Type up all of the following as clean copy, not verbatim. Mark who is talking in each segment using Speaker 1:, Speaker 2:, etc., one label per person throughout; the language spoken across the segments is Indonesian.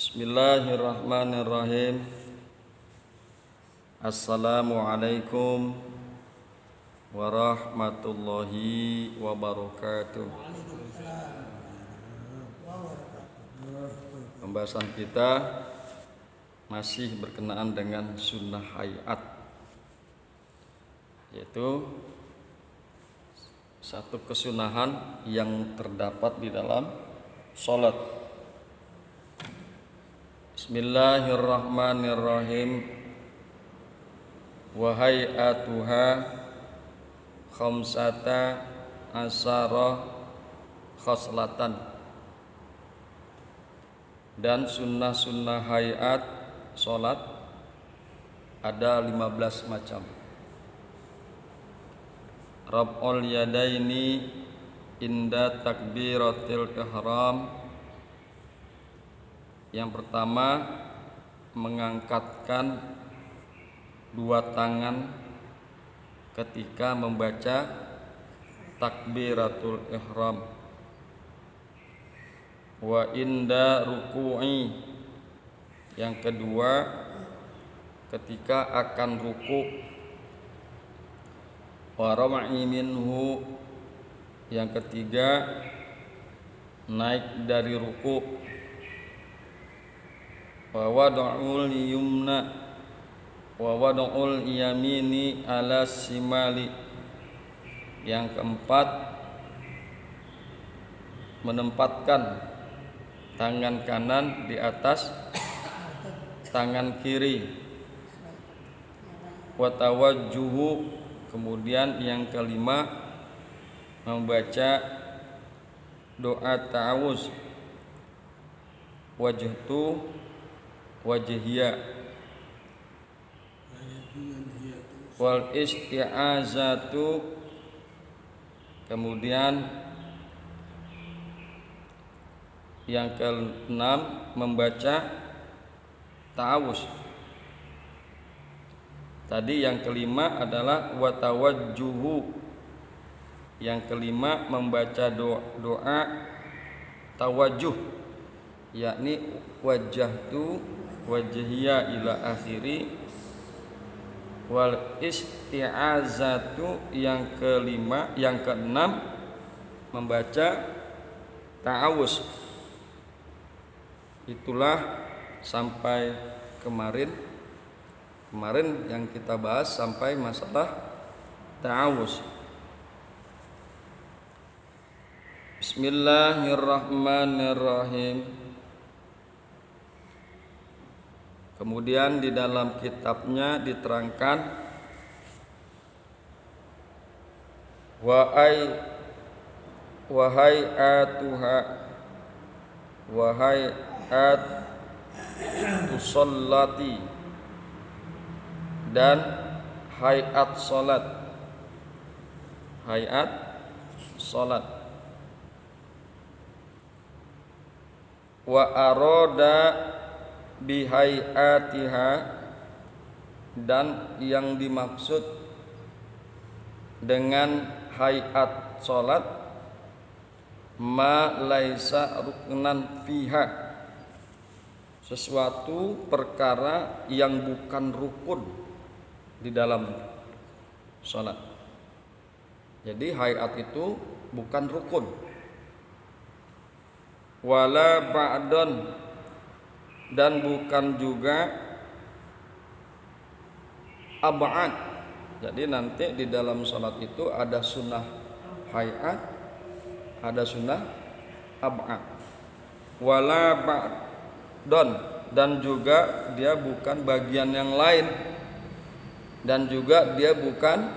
Speaker 1: Bismillahirrahmanirrahim. Assalamualaikum warahmatullahi wabarakatuh. Pembahasan kita masih berkenaan dengan sunnah hayat, yaitu satu kesunahan yang terdapat di dalam sholat. Bismillahirrahmanirrahim. Wa hay'atuha khamsata asyara khoslatan. Dan sunnah-sunnah hayat sholat ada 15 macam. Rab'ul yadaini inda takbiratil ihram. Yang pertama, mengangkatkan dua tangan ketika membaca takbiratul ihram. Wa inda ruku'i. Yang kedua, ketika akan ruku'. Wa ram'i minhu. Yang ketiga, naik dari ruku'. Wa wad'ul yumna wa wad'ul yamini ala simali. Yang keempat, menempatkan tangan kanan di atas tangan kiri. Wa tawajjuhu. Kemudian yang kelima, membaca doa ta'awuz. Wajhtu wajhiya wal isti'azatu. Kemudian yang keenam, membaca ta'awuz. Tadi yang kelima adalah watawajjuhu. Yang kelima, membaca doa tawajjuh, yakni wajjahtu wajhiya ila akhiri. Wal isti'azatu yang kelima, yang keenam, membaca ta'awuz. Itulah sampai kemarin yang kita bahas sampai masalah ta'awuz. Bismillahirrahmanirrahim. Kemudian di dalam kitabnya diterangkan hay'atu sholati, dan hayat salat. Hayat salat. Wa aroda bihayatiha, dan yang dimaksud dengan hayat salat ma laisa ruknan fiha, sesuatu perkara yang bukan rukun di dalam salat. Jadi hayat itu bukan rukun. Wala ba'don, dan bukan juga ab'ad. Jadi nanti di dalam salat itu ada sunnah hayat, ada sunnah ab'ad. Wala ba'don, dan juga dia bukan bagian yang lain, dan juga dia bukan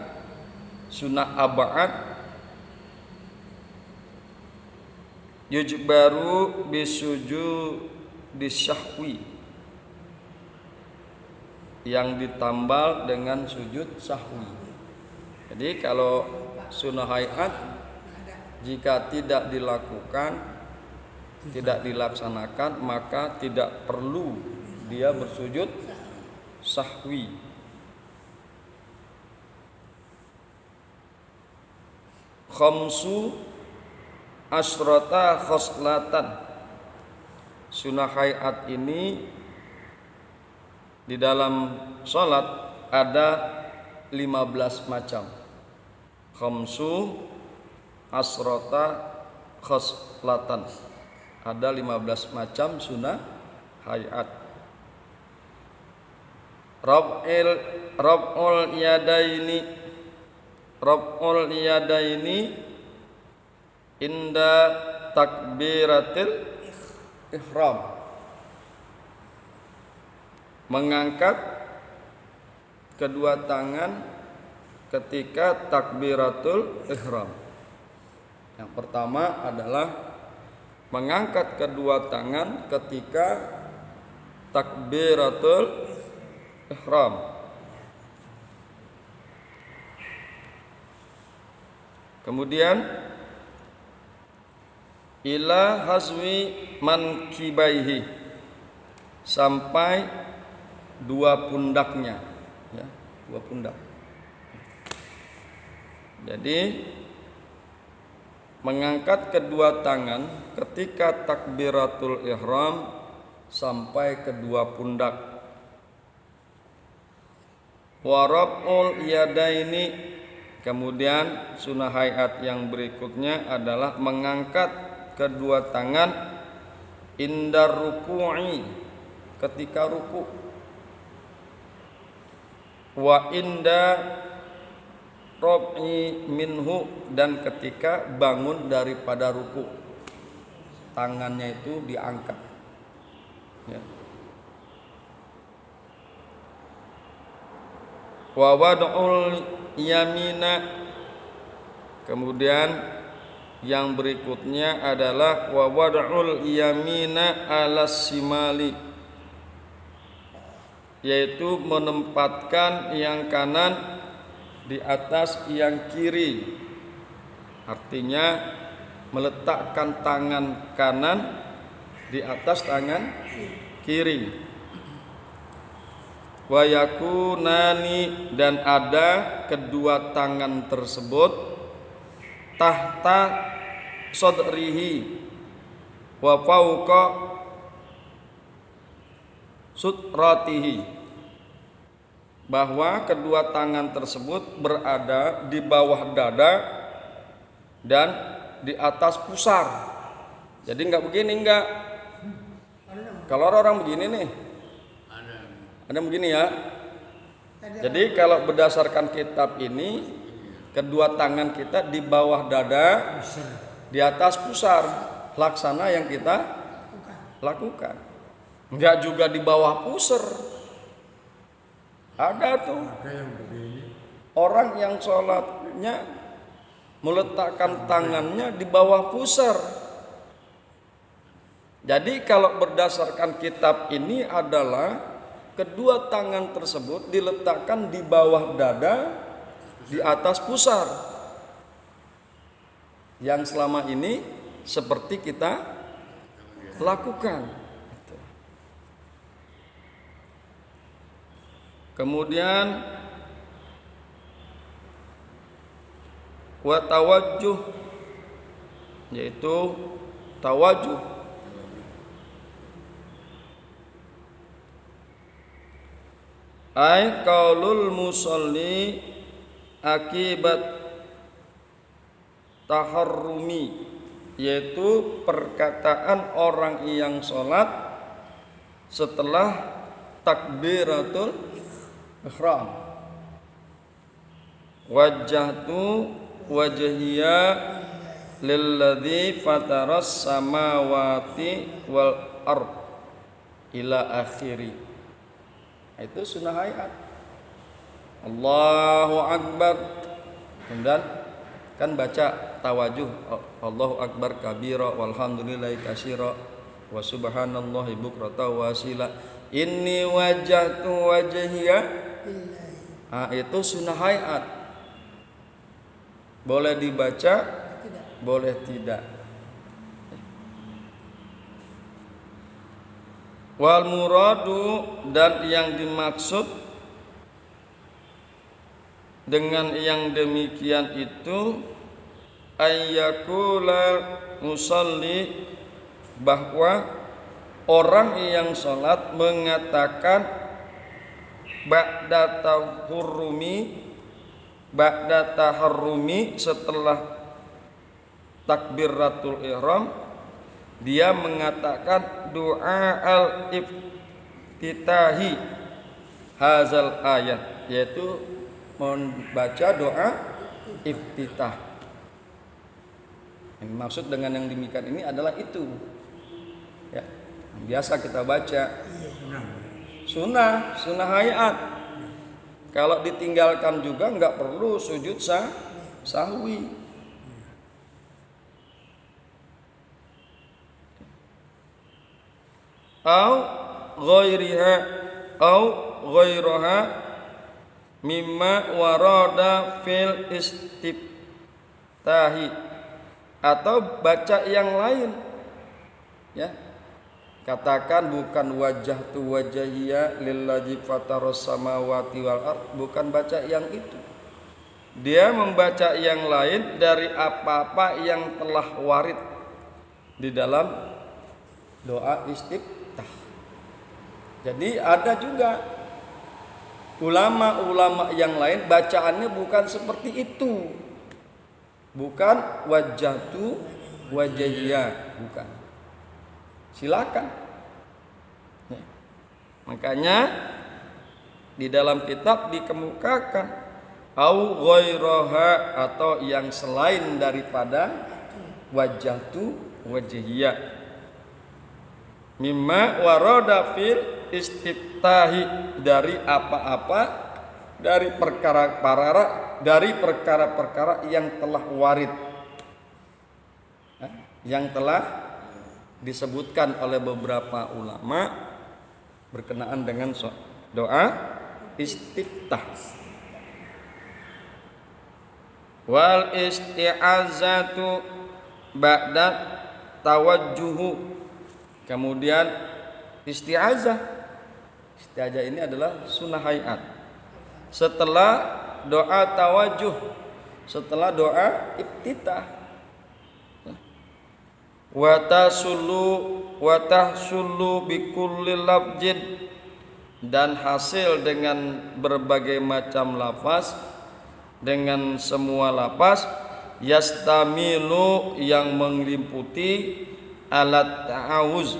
Speaker 1: sunnah ab'ad. Yujbaru bisujudi syahwi, yang ditambal dengan sujud sahwi. Jadi kalau sunnah hayat jika tidak dilakukan, tidak dilaksanakan, maka tidak perlu dia bersujud sahwi. Khamsu asrota khoslatan, Sunnah hayat ini di dalam sholat ada 15 macam. Khamsu asrota khoslatan. Ada 15 macam sunnah hayat. Rab'ul yadaini inda takbiratil ihram. Mengangkat kedua tangan ketika takbiratul ihram. Yang pertama adalah mengangkat kedua tangan ketika takbiratul ihram. Kemudian ila hazwi mankibaihi, sampai dua pundaknya, ya, dua pundak. Jadi mengangkat kedua tangan ketika takbiratul ihram sampai kedua pundak. Wa rab'ul yadaini, kemudian sunnah hayat yang berikutnya adalah mengangkat kedua tangan indar ruku'i, ketika ruku', wa inda rob'i minhu, dan ketika bangun daripada ruku, tangannya itu diangkat, ya. Wa wad'ul yamina, kemudian yang berikutnya adalah wa wad'ul yamina alas simali, yaitu menempatkan yang kanan di atas yang kiri. Artinya meletakkan tangan kanan di atas tangan kiri. Wa yakunani, dan ada kedua tangan tersebut tahta sodrihi wa fauqa sutratihi, bahwa kedua tangan tersebut berada di bawah dada dan di atas pusar. Jadi enggak begini, enggak. Kalau orang begini nih, ada begini ya. Jadi kalau berdasarkan kitab ini, kedua tangan kita di bawah dada, di atas pusar, laksana yang kita lakukan. Enggak juga di bawah pusar. Ada tuh orang yang sholatnya meletakkan tangannya di bawah pusar. Jadi kalau berdasarkan kitab ini adalah kedua tangan tersebut diletakkan di bawah dada, di atas pusar, yang selama ini seperti kita lakukan. Kemudian wa tawajjuh, yaitu tawajuh, ay qaulul musalli akibat taharrumi, yaitu perkataan orang yang sholat setelah takbiratul ihram. Wajjahtu wajhiya lilladzi fataras samawati wal ard ila akhiri. Itu sunnah hayat. Allahu akbar, kemudian kan baca tawajuh, Allahu akbar kabira walhamdulillahi katsira wa subhanallahi bukrata wa asila, inni wajjahtu wajhiya. Itu sunnah hayat. Boleh dibaca, boleh tidak. Wal muradu, dan yang dimaksud dengan yang demikian itu ayyakula musalli, bahwa orang yang sholat mengatakan ba'da taharrumi setelah takbiratul ihram, dia mengatakan doa al-iftitahi hazal ayat, yaitu membaca doa iftitah. Yang maksud dengan yang demikian ini adalah itu ya, biasa kita baca sunnah hayat. Kalau ditinggalkan juga nggak perlu sujud sahwi. Au ghairaha mimma warada fil istiftahi, atau baca yang lain ya. Katakan bukan wajah tu wajahiyya lillazi fataros samawati wal ard, bukan baca yang itu. Dia membaca yang lain dari apa-apa yang telah warid di dalam doa istiftah. Jadi ada juga ulama-ulama yang lain bacaannya bukan seperti itu. Bukan wajah tu wajahiyya, bukan. Silakan. Makanya di dalam kitab dikemukakan au ghairaha, atau yang selain daripada wajah tu wajahiyya mimma warada fil istiftahi, dari apa-apa dari perkara-perkara yang telah warid, yang telah disebutkan oleh beberapa ulama berkenaan dengan doa istiftah. Wal isti'azatu ba'da tawajjuhu. Kemudian isti'azah ini adalah sunnah hayat setelah doa tawajjuh, setelah doa iftitah. Wa tahsulu bikulli lafzin, dan hasil dengan berbagai macam lafaz, dengan semua lafaz, yastamilu yang meliputi alat ta'awuz,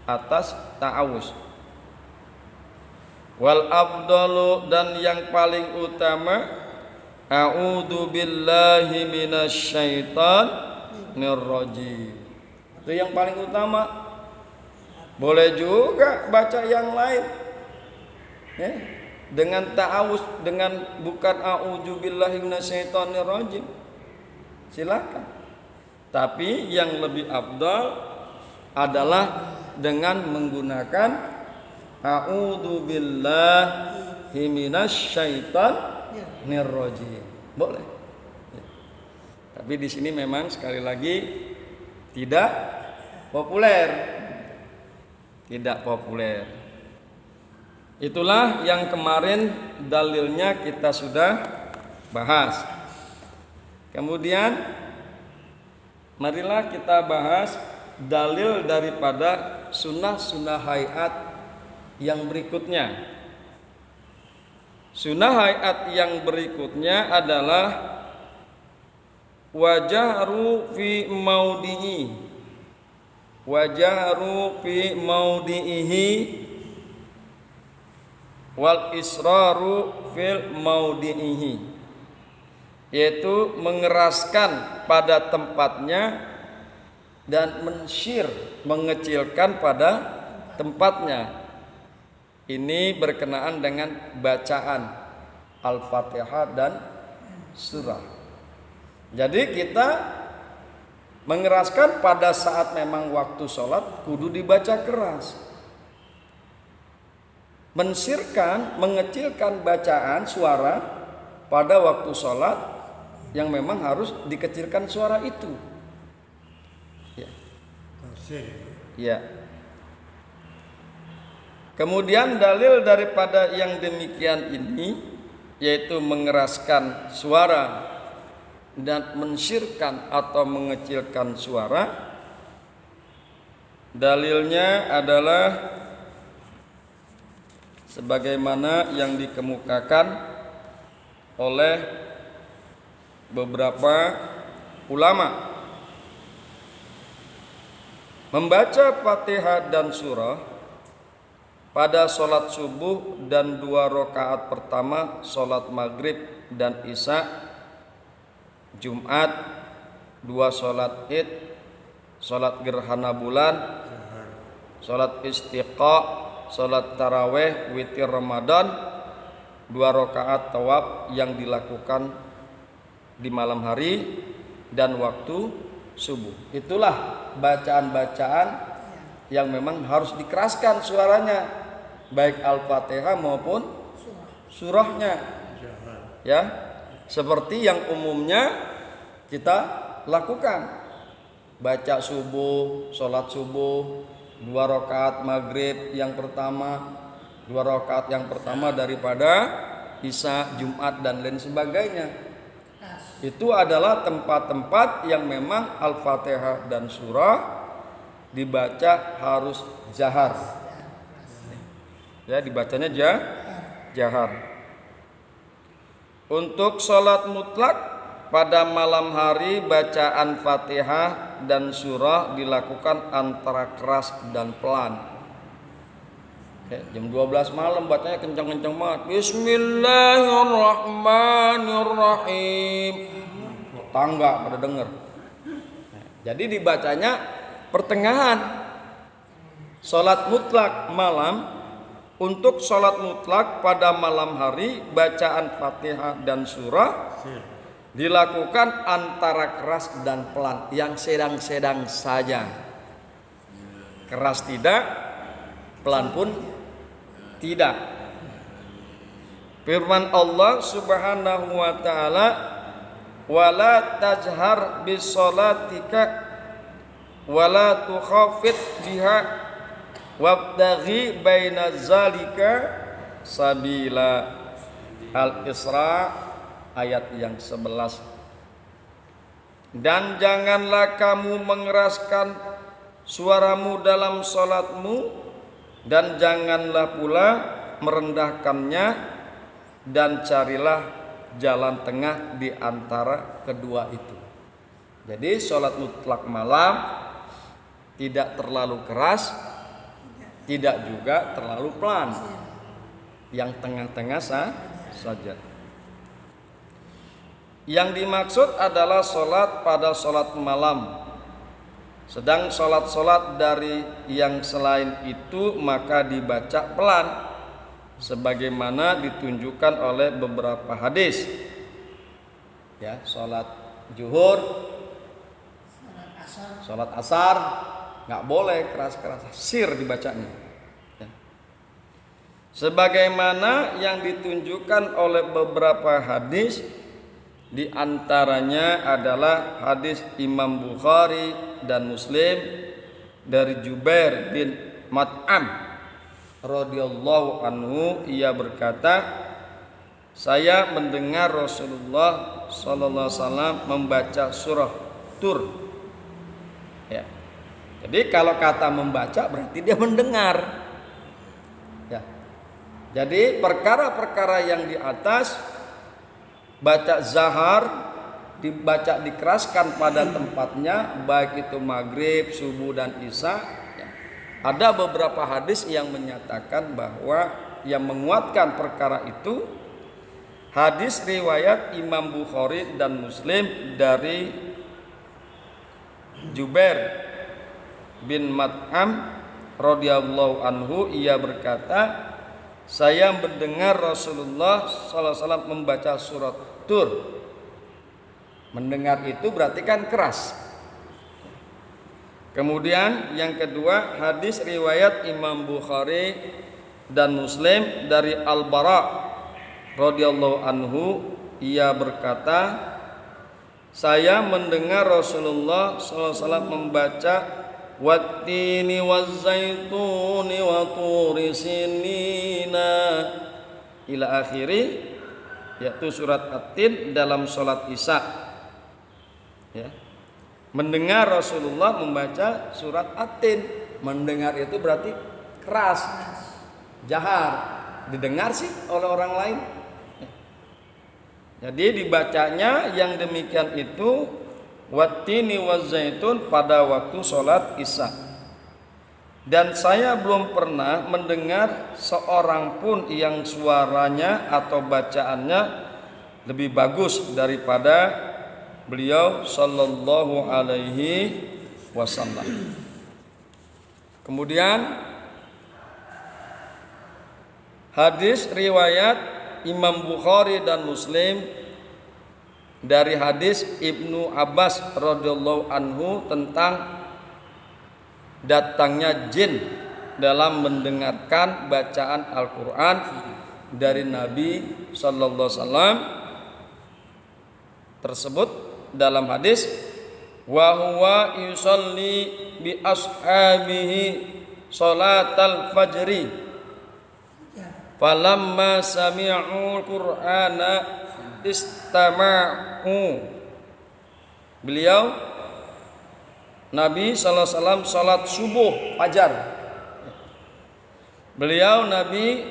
Speaker 1: atas ta'awuz. Wal afdalu, dan yang paling utama, a'udzu billahi minasyaitonir rajim. Itu yang paling utama. Boleh juga baca yang lain ya, dengan ta'awuz, dengan bukan a'udzu billahi minasyaitonir rajim, silakan. Tapi yang lebih afdal adalah dengan menggunakan a'udzu billahi minasyaitonir rajim. Boleh. Tapi di sini memang sekali lagi tidak populer. Itulah yang kemarin dalilnya kita sudah bahas. Kemudian marilah kita bahas dalil daripada sunnah hayat yang berikutnya. Sunnah hayat yang berikutnya adalah wajahru fi maudihi wal israru fil maudihi, yaitu mengeraskan pada tempatnya dan mengecilkan pada tempatnya. Ini berkenaan dengan bacaan Al-Fatihah dan surah. Jadi kita mengeraskan pada saat memang waktu sholat kudu dibaca keras. Mengecilkan bacaan suara pada waktu sholat yang memang harus dikecilkan suara itu. Ya. Kemudian dalil daripada yang demikian ini, yaitu mengeraskan suara dan mensyirkan atau mengecilkan suara, Dalilnya adalah sebagaimana yang dikemukakan oleh beberapa ulama. Membaca Fatihah dan surah pada sholat subuh dan 2 rakaat pertama sholat maghrib dan isya, Jumat, 2 sholat id, sholat gerhana bulan, sholat istiqa, sholat taraweh, witir Ramadan, 2 rakaat tawaf yang dilakukan di malam hari dan waktu subuh. Itulah bacaan-bacaan yang memang harus dikeraskan suaranya, baik Al-Fatihah maupun surahnya. Ya, seperti yang umumnya kita lakukan. Baca subuh, sholat subuh, 2 rakaat maghrib yang pertama, 2 rakaat yang pertama daripada isya, Jumat dan lain sebagainya. Itu adalah tempat-tempat yang memang Al-Fatihah dan surah dibaca harus jahar. Ya, dibacanya jahar. Untuk sholat mutlak pada malam hari bacaan Fatihah dan surah dilakukan antara keras dan pelan. Jam 12 malam bacanya kencang-kencang banget. Bismillahirrahmanirrahim. Tangga pada denger. Jadi dibacanya pertengahan. Salat mutlak malam. Untuk salat mutlak pada malam hari bacaan Fatihah dan surah dilakukan antara keras dan pelan, yang sedang-sedang saja. Keras tidak, pelan pun tidak. Firman Allah Subhanahu wa taala, wala tajhar bisolatika wala tukhafit biha wabtaghi baina zalika sabila. Al-Isra ayat yang 11. Dan janganlah kamu mengeraskan suaramu dalam salatmu, dan janganlah pula merendahkannya, dan carilah jalan tengah di antara kedua itu. Jadi sholat mutlak malam tidak terlalu keras, tidak juga terlalu pelan, yang tengah-tengah saja. Yang dimaksud adalah sholat pada sholat malam. Sedang sholat-sholat dari yang selain itu maka dibaca pelan, sebagaimana ditunjukkan oleh beberapa hadis. Ya, sholat zuhur, sholat asar nggak boleh keras-keras, sir dibacanya. Ya. Sebagaimana yang ditunjukkan oleh beberapa hadis, di antaranya adalah hadis Imam Bukhari dan Muslim dari Jubair bin Mut'im radhiyallahu anhu, ia berkata, saya mendengar Rasulullah sallallahu alaihi wasallam membaca surah Tur. Ya. Jadi kalau kata membaca berarti dia mendengar. Ya. Jadi perkara-perkara yang di atas, baca zahar, dibaca dikeraskan pada tempatnya, baik itu maghrib, subuh dan isya. Ada beberapa hadis yang menyatakan bahwa yang menguatkan perkara itu hadis riwayat Imam Bukhari dan Muslim dari Jubair bin Mut'im radhiyallahu anhu, ia berkata, saya mendengar Rasulullah sallallahu alaihi wasallam membaca surat Tur. Mendengar itu berarti kan keras. Kemudian yang kedua, hadis riwayat Imam Bukhari dan Muslim dari Al-Bara radhiyallahu anhu, ia berkata, saya mendengar Rasulullah sallallahu alaihi wasallam membaca wattini wazzaituni wa turi sinina ila akhiri, yaitu surat At-Tin dalam salat Isya. Ya. Mendengar Rasulullah membaca surat At-Tin. Mendengar itu berarti keras, jahar, didengar sih oleh orang lain. Jadi dibacanya yang demikian itu wattini wazaitun pada waktu sholat isya. Dan saya belum pernah mendengar seorang pun yang suaranya atau bacaannya lebih bagus daripada beliau sallallahu alaihi wasallam. Kemudian hadis riwayat Imam Bukhari dan Muslim dari hadis Ibnu Abbas radhiyallahu anhu tentang datangnya jin dalam mendengarkan bacaan Al-Quran dari Nabi sallallahu alaihi wasallam tersebut dalam hadis wa huwa yusalli bi ashabihi salatal fajri falamma sami'ul qur'ana istama'u. Beliau Nabi sallallahu alaihi wasallam salat subuh fajar. Beliau Nabi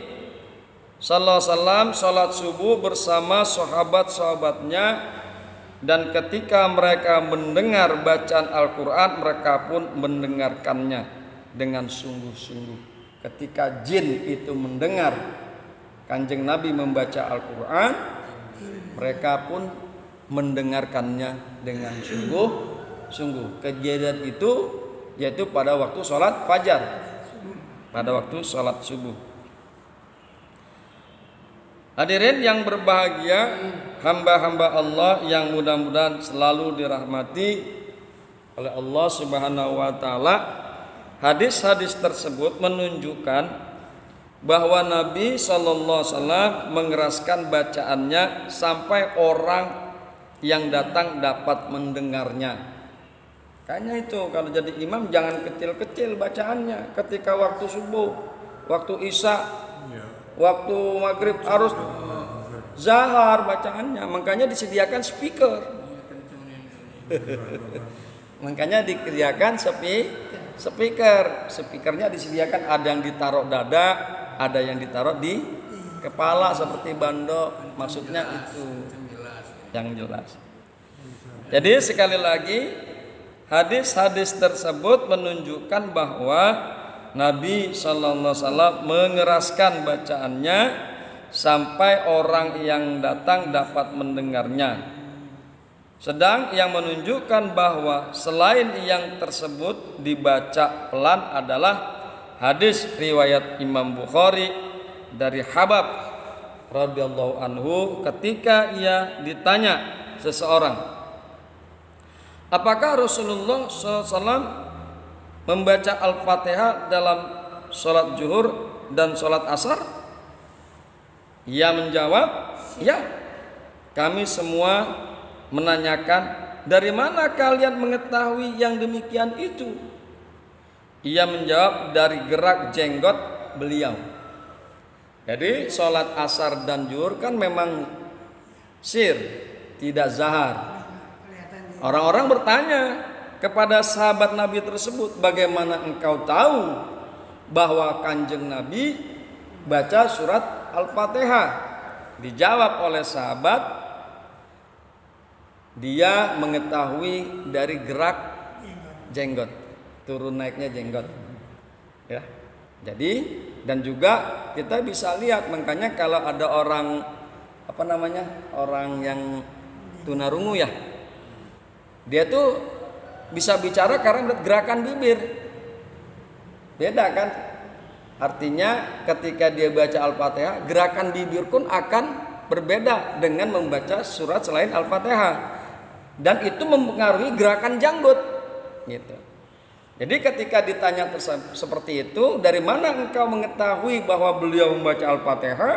Speaker 1: sallallahu alaihi wasallam salat subuh bersama sahabat-sahabatnya, dan ketika mereka mendengar bacaan Al-Qur'an mereka pun mendengarkannya dengan sungguh-sungguh. Ketika jin itu mendengar Kanjeng Nabi membaca Al-Qur'an, mereka pun mendengarkannya dengan sungguh-sungguh. Kejadian itu yaitu pada waktu sholat fajar, pada waktu sholat subuh. Hadirin yang berbahagia, hamba-hamba Allah yang mudah-mudahan selalu dirahmati oleh Allah Subhanahu wa taala. Hadis-hadis tersebut menunjukkan bahwa Nabi sallallahu alaihi wasallam mengeraskan bacaannya sampai orang yang datang dapat mendengarnya. Kayaknya itu kalau jadi imam jangan kecil-kecil bacaannya. Ketika waktu subuh, waktu isya, waktu maghrib harus zahar bacaannya. Makanya disediakan speaker. Makanya disediakan speaker. Speakernya disediakan, ada yang ditaruh dada, ada yang ditaruh di kepala seperti bando. Maksudnya itu yang jelas. Jadi sekali lagi, hadis-hadis tersebut menunjukkan bahwa Nabi sallallahu alaihi wasallam mengeraskan bacaannya sampai orang yang datang dapat mendengarnya. Sedang yang menunjukkan bahwa selain yang tersebut dibaca pelan adalah hadis riwayat Imam Bukhari dari Habab radhiyallahu anhu ketika ia ditanya seseorang, apakah Rasulullah SAW membaca Al-Fatihah dalam sholat zuhur dan sholat asar? Ia menjawab, ya. Kami semua menanyakan, dari mana kalian mengetahui yang demikian itu? Ia menjawab, dari gerak jenggot beliau. Jadi sholat asar dan zuhur kan memang sir, tidak zahar. Orang-orang bertanya kepada sahabat Nabi tersebut, bagaimana engkau tahu bahwa Kanjeng Nabi baca surat Al-Fatihah? Dijawab oleh sahabat, dia mengetahui dari gerak jenggot, turun naiknya jenggot. Ya. Jadi dan juga kita bisa lihat, makanya kalau ada orang orang yang tunarungu ya, dia tuh bisa bicara karena melihat gerakan bibir. Beda kan? Artinya ketika dia baca Al-Fatihah, gerakan bibir pun akan berbeda dengan membaca surat selain Al-Fatihah. Dan itu mempengaruhi gerakan janggut. Gitu. Jadi ketika ditanya seperti itu, dari mana engkau mengetahui bahwa beliau membaca Al-Fatihah?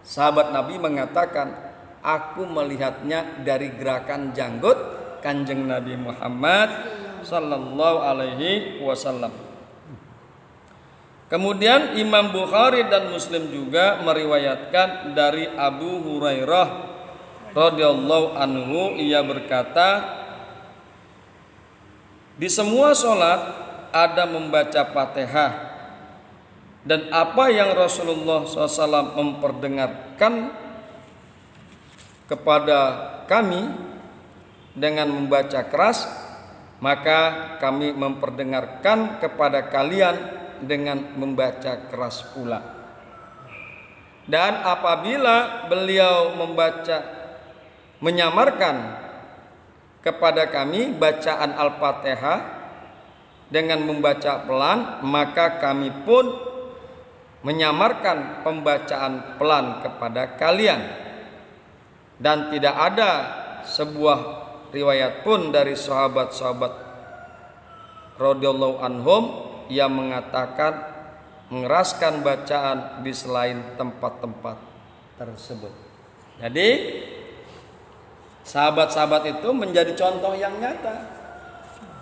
Speaker 1: Sahabat Nabi mengatakan, aku melihatnya dari gerakan janggut Kanjeng Nabi Muhammad sallallahu alaihi wasallam. Kemudian Imam Bukhari dan Muslim juga meriwayatkan dari Abu Hurairah radhiyallahu anhu, ia berkata, di semua sholat ada membaca Fatihah, dan apa yang Rasulullah SAW memperdengarkan kepada kami dengan membaca keras, maka kami memperdengarkan kepada kalian dengan membaca keras pula. Dan apabila beliau menyamarkan kepada kami bacaan Al-Fatihah dengan membaca pelan, maka kami pun menyamarkan pembacaan pelan kepada kalian. Dan tidak ada sebuah riwayat pun dari sahabat-sahabat radhiyallahu anhum yang mengatakan mengeraskan bacaan di selain tempat-tempat tersebut. Jadi sahabat-sahabat itu menjadi contoh yang nyata.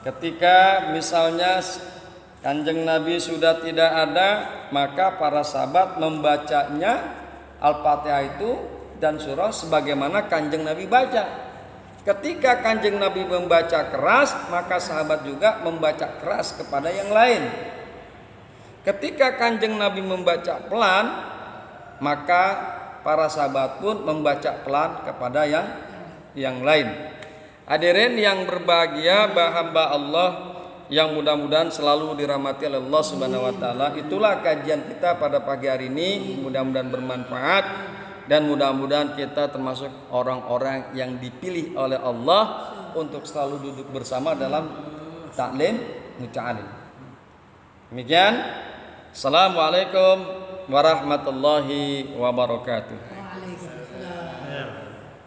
Speaker 1: Ketika misalnya Kanjeng Nabi sudah tidak ada, maka para sahabat membacanya Al-Fatihah itu dan surah sebagaimana Kanjeng Nabi baca. Ketika Kanjeng Nabi membaca keras, maka sahabat juga membaca keras kepada yang lain. Ketika Kanjeng Nabi membaca pelan, maka para sahabat pun membaca pelan kepada yang lain. Hadirin yang berbahagia, hamba Allah yang mudah-mudahan selalu dirahmati oleh Allah Subhanahu wa taala. Itulah kajian kita pada pagi hari ini, mudah-mudahan bermanfaat dan mudah-mudahan kita termasuk orang-orang yang dipilih oleh Allah untuk selalu duduk bersama dalam taklim muta'alim. Demikian. Assalamualaikum warahmatullahi wabarakatuh.